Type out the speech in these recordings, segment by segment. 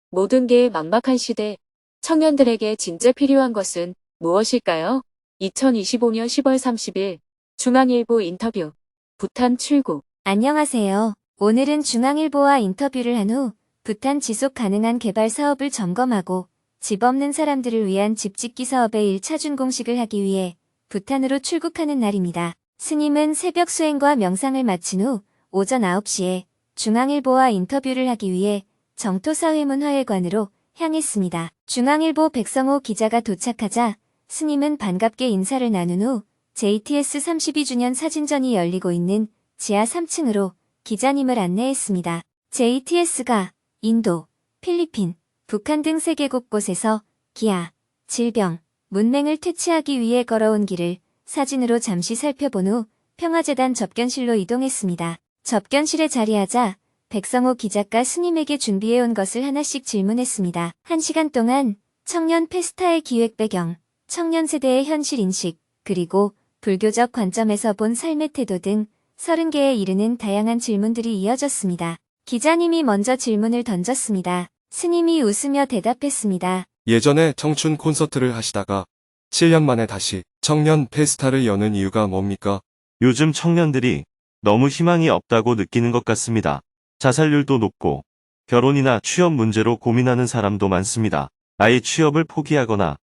모든 게 막막한 시대, 청년들에게 진짜 필요한 것은 무엇일까요? 2025년 10월 30일 중앙일보 인터뷰 부탄 출구. 안녕하세요. 오늘은 중앙일보와 인터뷰를 한 후 부탄 지속 가능한 개발 사업을 점검하고 집 없는 사람들을 위한 집 짓기 사업의 1차 준공식을 하기 위해 부탄으로 출국하는 날입니다. 스님은 새벽 수행과 명상을 마친 후 오전 9시에 중앙일보와 인터뷰를 하기 위해 정토사회문 화회관으로 향했습니다. 중앙일보 백성호 기자가 도착하자 스님은 반갑게 인사를 나눈 후 JTS 32주년 사진전이 열리고 있는 지하 3층으로 기자님을 안내했습니다. JTS가 인도, 필리핀, 북한 등 세계 곳곳에서 기아, 질병, 문맹을 퇴치하기 위해 걸어온 길을 사진으로 잠시 살펴본 후 평화재단 접견실로 이동했습니다. 접견실에 자리하자 백성호 기자가 스님에게 준비해온 것을 하나씩 질문했습니다. 1시간 동안 청년 페스타의 기획 배경, 청년 세대의 현실 인식, 그리고 불교적 관점에서 본 삶의 태도 등 30개에 이르는 다양한 질문들이 이어졌습니다. 기자님이 먼저 질문을 던졌습니다. 스님이 웃으며 대답했습니다. 예전에 청춘 콘서트를 하시다가 7년 만에 다시 청년 페스타를 여는 이유가 뭡니까? 요즘 청년들이 너무 희망이 없다고 느끼는 것 같습니다. 자살률도 높고 결혼이나 취업 문제로 고민하는 사람도 많습니다. 아예 취업을 포기하거나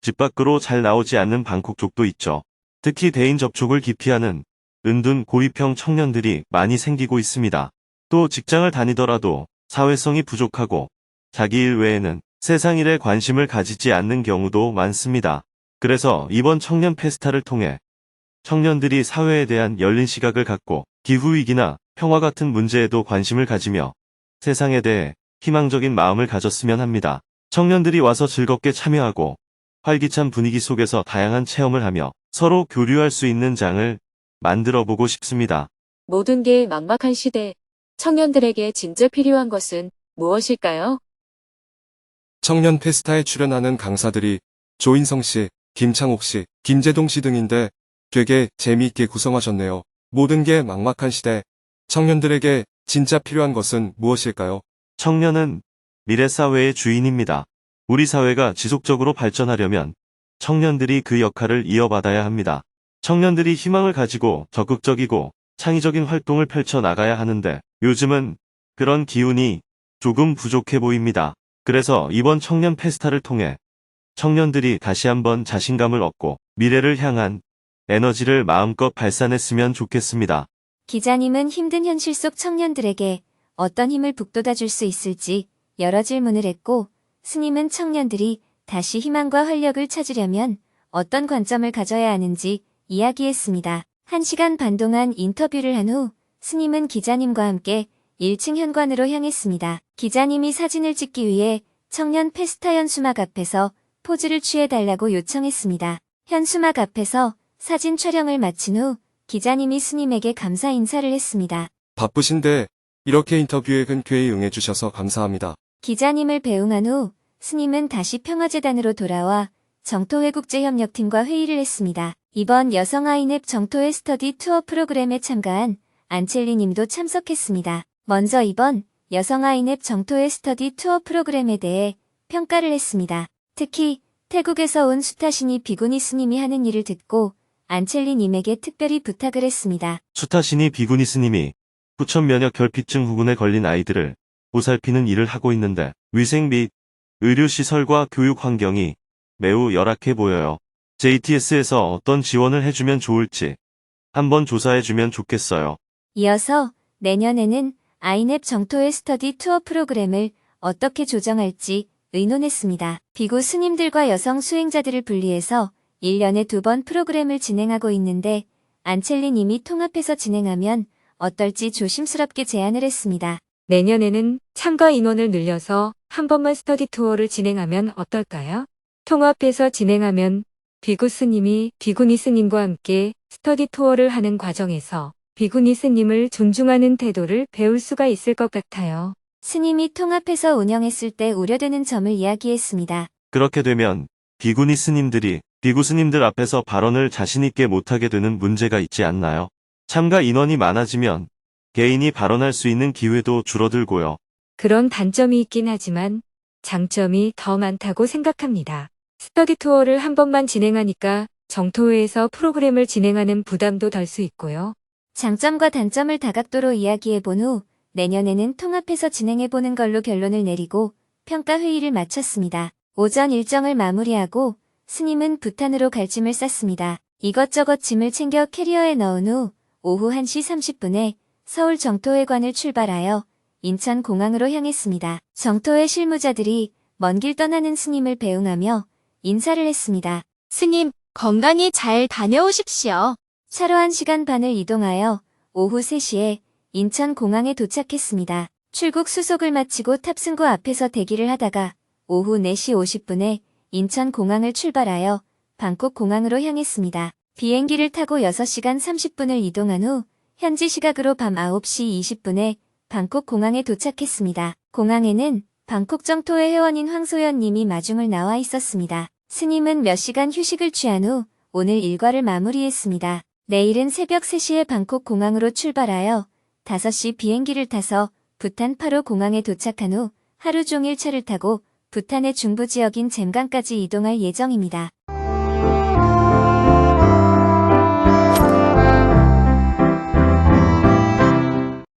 집 밖으로 잘 나오지 않는 방콕 쪽도 있죠. 특히 대인 접촉을 기피하는 은둔 고립형 청년들이 많이 생기고 있습니다. 또 직장을 다니더라도 사회성이 부족하고 자기 일 외에는 세상 일에 관심을 가지지 않는 경우도 많습니다. 그래서 이번 청년 페스타를 통해 청년들이 사회에 대한 열린 시각을 갖고 기후위기나 평화 같은 문제에도 관심을 가지며 세상에 대해 희망적인 마음을 가졌으면 합니다. 청년들이 와서 즐겁게 참여하고 활기찬 분위기 속에서 다양한 체험을 하며 서로 교류할 수 있는 장을 만들어보고 싶습니다. 모든 게 막막한 시대, 청년들에게 진짜 필요한 것은 무엇일까요? 청년 페스타에 출연하는 강사들이 조인성 씨, 김창옥 씨, 김재동 씨 등인데 되게 재미있게 구성하셨네요. 모든 게 막막한 시대, 청년들에게 진짜 필요한 것은 무엇일까요? 청년은 미래 사회의 주인입니다. 우리 사회가 지속적으로 발전하려면 청년들이 그 역할을 이어받아야 합니다. 청년들이 희망을 가지고 적극적이고 창의적인 활동을 펼쳐 나가야 하는데 요즘은 그런 기운이 조금 부족해 보입니다. 그래서 이번 청년 페스타를 통해 청년들이 다시 한번 자신감을 얻고 미래를 향한 에너지를 마음껏 발산했으면 좋겠습니다. 기자님은 힘든 현실 속 청년들에게 어떤 힘을 북돋아 줄 수 있을지 여러 질문을 했고 스님은 청년들이 다시 희망과 활력을 찾으려면 어떤 관점을 가져야 하는지 이야기했습니다. 1시간 반 동안 인터뷰를 한 후 스님은 기자님과 함께 1층 현관으로 향했습니다. 기자님이 사진을 찍기 위해 청년 페스타 현수막 앞에서 포즈를 취해달라고 요청했습니다. 현수막 앞에서 사진 촬영을 마친 후 기자님이 스님에게 감사 인사를 했습니다. 바쁘신데 이렇게 인터뷰에 흔쾌히 응해주셔서 감사합니다. 기자님을 배웅한 후 스님은 다시 평화재단으로 돌아와 정토회국제협력팀과 회의를 했습니다. 이번 여성 아이넵 정토회 스터디 투어 프로그램에 참가한 안첼리 님도 참석했습니다. 먼저 이번 여성 아이넵 정토회 스터디 투어 프로그램에 대해 평가를 했습니다. 특히 태국에서 온 수타시니 비구니 스님이 하는 일을 듣고 안첼리 님에게 특별히 부탁을 했습니다. 수타시니 비구니 스님이 후천 면역 결핍증 후군에 걸린 아이들을 보살피는 일을 하고 있는데 위생 및 의료시설과 교육 환경이 매우 열악해 보여요. JTS에서 어떤 지원을 해주면 좋을지 한번 조사해주면 좋겠어요. 이어서 내년에는 아이넵 정토회 스터디 투어 프로그램을 어떻게 조정할지 의논했습니다. 비구 스님들과 여성 수행자들을 분리해서 1년에 2번 프로그램을 진행하고 있는데 안첼리 님이 통합해서 진행하면 어떨지 조심스럽게 제안을 했습니다. 내년에는 참가 인원을 늘려서 한 번만 스터디 투어를 진행하면 어떨까요? 통합해서 진행하면 비구 스님이 비구니 스님과 함께 스터디 투어를 하는 과정에서 비구니 스님을 존중하는 태도를 배울 수가 있을 것 같아요. 스님이 통합해서 운영했을 때 우려되는 점을 이야기했습니다. 그렇게 되면 비구니 스님들이 비구 스님들 앞에서 발언을 자신있게 못하게 되는 문제가 있지 않나요? 참가 인원이 많아지면 개인이 발언할 수 있는 기회도 줄어들고요. 그런 단점이 있긴 하지만 장점이 더 많다고 생각합니다. 스터디 투어를 한 번만 진행하니까 정토회에서 프로그램을 진행하는 부담도 덜 수 있고요. 장점과 단점을 다각도로 이야기해본 후 내년에는 통합해서 진행해보는 걸로 결론을 내리고 평가회의를 마쳤습니다. 오전 일정을 마무리하고 스님은 부탄으로 갈 짐을 쌌습니다. 이것저것 짐을 챙겨 캐리어에 넣은 후 오후 1시 30분에 서울 정토회관을 출발하여 인천공항으로 향했습니다. 정토회 실무자들이 먼 길 떠나는 스님을 배웅하며 인사를 했습니다. 스님, 건강히 잘 다녀오십시오. 차로 1시간 반을 이동하여 오후 3시에 인천공항에 도착했습니다. 출국 수속을 마치고 탑승구 앞에서 대기를 하다가 오후 4시 50분에 인천공항을 출발하여 방콕공항으로 향했습니다. 비행기를 타고 6시간 30분을 이동한 후 현지 시각으로 밤 9시 20분에 방콕공항에 도착했습니다. 공항에는 방콕 정토회 회원인 황소연 님이 마중을 나와 있었습니다. 스님은 몇 시간 휴식을 취한 후 오늘 일과를 마무리했습니다. 내일은 새벽 3시에 방콕 공항으로 출발하여 5시 비행기를 타서 부탄 8호 공항에 도착한 후 하루 종일 차를 타고 부탄의 중부 지역인 잼강까지 이동할 예정입니다.